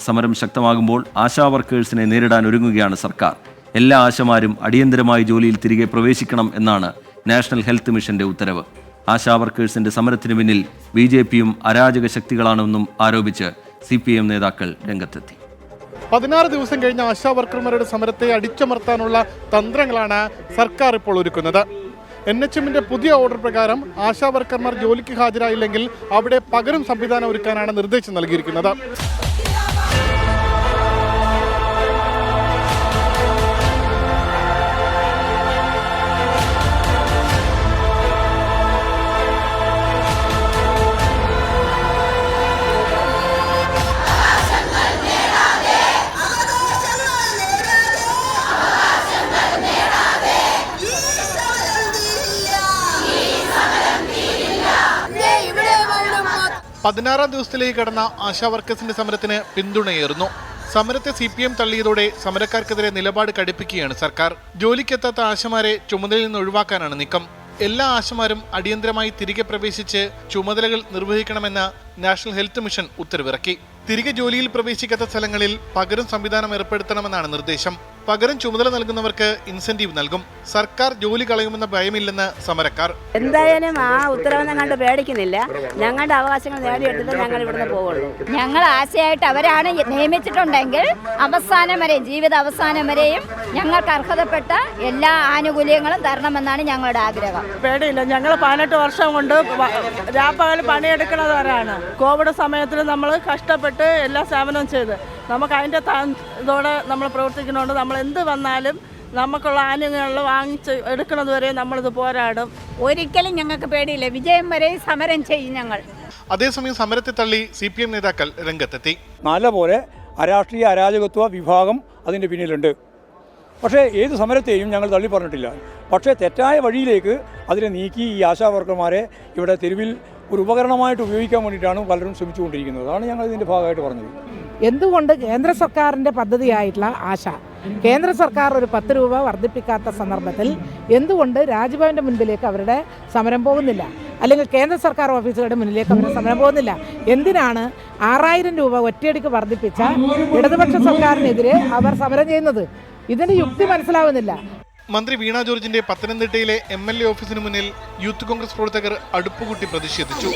സമരം ശക്തമാകുമ്പോൾ ആശാ വർക്കേഴ്സിനെ നേരിടാൻ ഒരുങ്ങുകയാണ് സർക്കാർ. എല്ലാ ആശമാരും അടിയന്തരമായി ജോലിയിൽ തിരികെ പ്രവേശിക്കണം എന്നാണ് നാഷണൽ ഹെൽത്ത് മിഷന്റെ ഉത്തരവ്. ആശാ വർക്കേഴ്സിന്റെ സമരത്തിന് പിന്നിൽ BJPയും അരാജക ശക്തികളാണെന്നും ആരോപിച്ച് CPM നേതാക്കൾ രംഗത്തെത്തി. 16 ദിവസം കഴിഞ്ഞ ആശാ വർക്കർമാരുടെ സമരത്തെ അടിച്ചമർത്താനുള്ള തന്ത്രങ്ങളാണ് സർക്കാർ ഇപ്പോൾ ഒരുക്കുന്നത്. NHMന്റെ പുതിയ ഓർഡർ പ്രകാരം ആശാ വർക്കർമാർ ജോലിക്ക് ഹാജരായില്ലെങ്കിൽ അവിടെ പകരം സംവിധാനം ഒരുക്കാനാണ് നിർദ്ദേശം നൽകിയിരിക്കുന്നത്. പതിനാറാം ദിവസത്തിലേക്ക് കടന്ന ആശാ വർക്കേഴ്സിന്റെ സമരത്തിന് പിന്തുണയേറുന്നു. സമരത്തെ CPM തള്ളിയതോടെ സമരക്കാർക്കെതിരെ നിലപാട് കടുപ്പിക്കുകയാണ് സർക്കാർ. ജോലിക്കെത്താത്ത ആശമാരെ ചുമതലയിൽ നിന്ന് ഒഴിവാക്കാനാണ് നീക്കം. എല്ലാ ആശമാരും അടിയന്തരമായി തിരികെ പ്രവേശിച്ച് ചുമതലകൾ നിർവഹിക്കണമെന്ന നാഷണൽ ഹെൽത്ത് മിഷൻ ഉത്തരവിറക്കി. തിരികെ ജോലിയിൽ പ്രവേശിക്കാത്ത സ്ഥലങ്ങളിൽ പകരം സംവിധാനം ഏർപ്പെടുത്തണമെന്നാണ് നിർദ്ദേശം. പകരം ചുമതല നൽകുന്നവർക്ക് ഇൻസെന്റീവ് നൽകും. സർക്കാർ ജോലി കളയുമെന്ന ഭയമില്ലെന്ന് സമരക്കാർ. എന്തായാലും ആ ഉത്തരവ് കണ്ട് പേടിക്കുന്നില്ല. ഞങ്ങളുടെ അവകാശങ്ങൾ നേടിയെടുത്തിട്ട് ഞങ്ങൾ ഇവിടുന്ന് പോകുള്ളൂ. ഞങ്ങൾ ആശയായിട്ട് അവരാണ് നിയമിച്ചിട്ടുണ്ടെങ്കിൽ അവസാനം വരെ ജീവിത അവസാനം വരെയും ഞങ്ങൾക്ക് അർഹതപ്പെട്ട എല്ലാ ആനുകൂല്യങ്ങളും തരണമെന്നാണ് ഞങ്ങളുടെ ആഗ്രഹം. പേടിയില്ല. ഞങ്ങൾ 18 വർഷം കൊണ്ട് രാപ്പകൽ പണിയെടുക്കുന്നവരാണ്. കോവിഡ് സമയത്തിൽ നമ്മൾ കഷ്ടപ്പെട്ട് എല്ലാ സേവനവും ചെയ്ത് നമുക്ക് അതിൻ്റെ ഇതോടെ നമ്മൾ പ്രവർത്തിക്കുന്നതുകൊണ്ട് നമ്മൾ എന്ത് വന്നാലും നമുക്കുള്ള ആനുകൂല്യങ്ങൾ വാങ്ങിച്ച് എടുക്കുന്നത് വരെ നമ്മളിത് പോരാടും. ഒരിക്കലും ഞങ്ങൾക്ക് പേടിയില്ല. വിജയം വരെ സമരം ചെയ്യും ഞങ്ങൾ. അതേസമയം സമരത്തെ തള്ളി CPM നേതാക്കൾ രംഗത്തെത്തി. നല്ലപോലെ അരാഷ്ട്രീയ അരാജകത്വ വിഭാഗം അതിൻ്റെ പിന്നിലുണ്ട്. പക്ഷേ ഏത് സമരത്തെയും ഞങ്ങൾ തള്ളി പറഞ്ഞിട്ടില്ല. പക്ഷേ തെറ്റായ വഴിയിലേക്ക് അതിനെ നീക്കി ഈ ആശാ വർക്കർമാരെ ഇവിടെ തെരുവിൽ ഒരു ഉപകരണമായിട്ട് ഉപയോഗിക്കാൻ വേണ്ടിയിട്ടാണ് പലരും ശ്രമിച്ചുകൊണ്ടിരിക്കുന്നത്. അതാണ് ഞങ്ങൾ ഇതിൻ്റെ ഭാഗമായിട്ട് പറഞ്ഞത്. എന്തുകൊണ്ട് കേന്ദ്ര സർക്കാരിൻ്റെ പദ്ധതിയായിട്ടുള്ള ആശ കേന്ദ്ര സർക്കാർ ഒരു 10 രൂപ വർദ്ധിപ്പിക്കാത്ത സന്ദർഭത്തിൽ എന്തുകൊണ്ട് രാജ്ഭവൻ്റെ മുൻപിലേക്ക് അവരുടെ സമരം പോകുന്നില്ല, അല്ലെങ്കിൽ കേന്ദ്ര സർക്കാർ ഓഫീസുകളുടെ മുന്നിലേക്ക് അവരുടെ സമരം പോകുന്നില്ല? എന്തിനാണ് 6000 രൂപ ഒറ്റയടിക്ക് വർദ്ധിപ്പിച്ച ഇടതുപക്ഷ സർക്കാരിനെതിരെ അവർ സമരം ചെയ്യുന്നത്? ഇതിൻ്റെ യുക്തി മനസ്സിലാവുന്നില്ല. മന്ത്രി വീണ ജോർജിന്റെ പത്തനംതിട്ടയിലെ MLA ഓഫീസിന് മുന്നിൽ യൂത്ത് കോൺഗ്രസ് പ്രവർത്തകർ അടുപ്പുകൂട്ടി പ്രതിഷേധിച്ചു.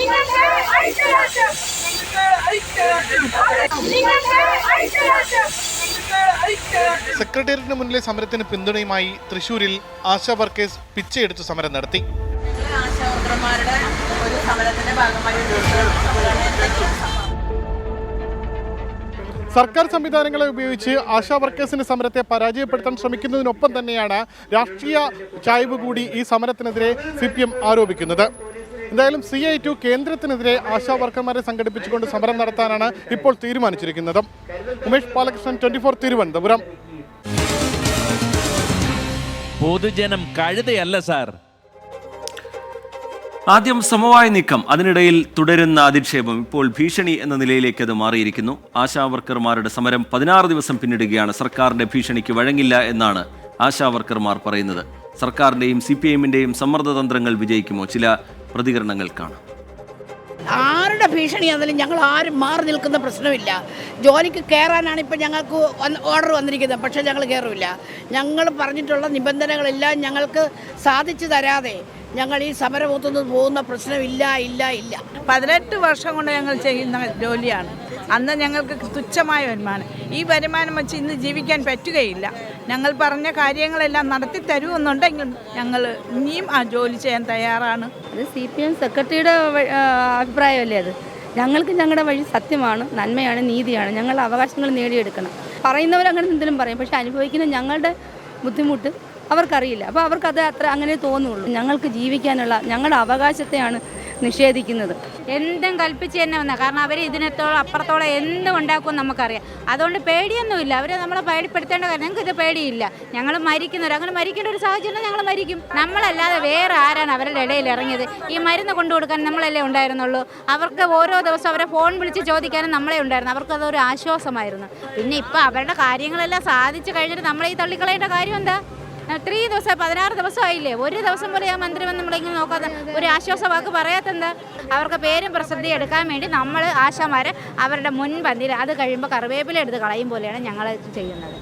സെക്രട്ടേറിയറ്റിന് മുന്നിലെ സമരത്തിന് പിന്തുണയുമായി തൃശൂരിൽ ആശാ വർക്കേഴ്സ് പിച്ചയെടുത്ത് സമരം നടത്തി. സർക്കാർ സംവിധാനങ്ങളെ ഉപയോഗിച്ച് ആശാ വർക്കേഴ്സിന്റെ സമരത്തെ പരാജയപ്പെടുത്താൻ ശ്രമിക്കുന്നതിനൊപ്പം തന്നെയാണ് രാഷ്ട്രീയ ചായ്വ് കൂടി ഈ സമരത്തിനെതിരെ CPM ആരോപിക്കുന്നത്. എന്തായാലും CI2 കേന്ദ്രത്തിനെതിരെ ആശാ വർക്കർമാരെ സംഘടിപ്പിച്ചുകൊണ്ട് സമരം നടത്താനാണ് ഇപ്പോൾ തീരുമാനിച്ചിരിക്കുന്നത്. ഉമേഷ് ബാലകൃഷ്ണൻ, 24 തിരുവനന്തപുരം. പൊതുജനം കഴുതയല്ല സാർ. ആദ്യം സമവായ നീക്കം, അതിനിടയിൽ തുടരുന്ന അധിക്ഷേപം, ഇപ്പോൾ ഭീഷണി എന്ന നിലയിലേക്ക് അത് മാറിയിരിക്കുന്നു. ആശാ വർക്കർമാരുടെ സമരം 16 ദിവസം പിന്നിടുകയാണ്. സർക്കാരിന്റെ ഭീഷണിക്ക് വഴങ്ങില്ല എന്നാണ് ആശാ വർക്കർമാർ പറയുന്നത്. സർക്കാരിന്റെയും CPMന്റെയും സമ്മർദ്ദതന്ത്രങ്ങൾ വിജയിക്കുമോ? ചില പ്രതികരണങ്ങൾ കാണാം. ആരുടെ ഭീഷണിയാണെങ്കിലും ഞങ്ങൾ ആരും മാറി നിൽക്കുന്ന പ്രശ്നമില്ല. ജോലിക്ക് കയറാനാണ് ഇപ്പം ഞങ്ങൾക്ക് ഓർഡർ വന്നിരിക്കുന്നത്. പക്ഷേ ഞങ്ങൾ കയറില്ല. ഞങ്ങൾ പറഞ്ഞിട്ടുള്ള നിബന്ധനകളെല്ലാം ഞങ്ങൾക്ക് സാധിച്ചു തരാതെ ഞങ്ങൾ ഈ സമരബൂത്തുനിന്ന് പോകുന്ന പ്രശ്നമില്ല. 18 വർഷം കൊണ്ട് ഞങ്ങൾ ചെയ്യുന്ന ജോലിയാണ്. അന്ന് ഞങ്ങൾക്ക് തുച്ഛമായ വരുമാനം. ഈ വരുമാനം വെച്ച് ഇന്ന് ജീവിക്കാൻ പറ്റുകയില്ല. ഞങ്ങൾ പറഞ്ഞ കാര്യങ്ങളെല്ലാം നടത്തി തരുമെന്നുണ്ടെങ്കിൽ ഞങ്ങൾ ഇനിയും ആ ജോലി ചെയ്യാൻ തയ്യാറാണ്. അത് CPM സെക്രട്ടറിയുടെ അഭിപ്രായമല്ലേ അത്? ഞങ്ങൾക്ക് ഞങ്ങളുടെ വഴി സത്യമാണ്, നന്മയാണ്, നീതിയാണ്. ഞങ്ങളുടെ അവകാശങ്ങൾ നേടിയെടുക്കണം. പറയുന്നവരങ്ങനെ എന്തെങ്കിലും പറയും, പക്ഷെ അനുഭവിക്കുന്ന ഞങ്ങളുടെ ബുദ്ധിമുട്ട് അവർക്കറിയില്ല. അപ്പോൾ അവർക്കത് അങ്ങനെ തോന്നുള്ളൂ. ഞങ്ങൾക്ക് ജീവിക്കാനുള്ള ഞങ്ങളുടെ അവകാശത്തെയാണ് നിഷേധിക്കുന്നത്. എന്തും കൽപ്പിച്ച് തന്നെ വന്നാൽ, കാരണം അവർ ഇതിനത്തോളം അപ്പുറത്തോളം എന്തും ഉണ്ടാക്കുമെന്ന് നമുക്കറിയാം. അതുകൊണ്ട് പേടിയൊന്നുമില്ല. അവരെ നമ്മളെ പേടിപ്പെടുത്തേണ്ട കാര്യം ഞങ്ങൾക്ക് ഇത് പേടിയില്ല. ഞങ്ങൾ മരിക്കുന്നവർ, അങ്ങനെ മരിക്കേണ്ട ഒരു സാഹചര്യം ഞങ്ങൾ മരിക്കും. നമ്മളല്ലാതെ വേറെ ആരാണ് അവരുടെ ഇടയിൽ ഇറങ്ങിയത്? ഈ മരുന്ന് കൊണ്ടു കൊടുക്കാൻ നമ്മളല്ലേ ഉണ്ടായിരുന്നുള്ളൂ. അവർക്ക് ഓരോ ദിവസം അവരെ ഫോൺ വിളിച്ച് ചോദിക്കാനും നമ്മളെ ഉണ്ടായിരുന്നു. അവർക്കതൊരു ആശ്വാസമായിരുന്നു. പിന്നെ ഇപ്പം അവരുടെ കാര്യങ്ങളെല്ലാം സാധിച്ചു കഴിഞ്ഞിട്ട് നമ്മളെ ഈ തള്ളിക്കളയേണ്ട കാര്യം എന്താ? ഇത്രയും ദിവസം 16 ദിവസമായില്ലേ, ഒരു ദിവസം പോലും ആ മന്ത്രി വന്ന് നമ്മളിങ്ങനെ നോക്കാതെ ഒരു ആശ്വാസ വാക്ക് പറയാത്തെന്താ? അവർക്ക് പേരും പ്രസിദ്ധി എടുക്കാൻ വേണ്ടി നമ്മൾ ആശാമാരെ അവരുടെ മുൻപന്തിയിൽ, അത് കഴിയുമ്പോൾ കറിവേപ്പില എടുത്ത് കളയും പോലെയാണ് ഞങ്ങൾ ചെയ്യുന്നത്.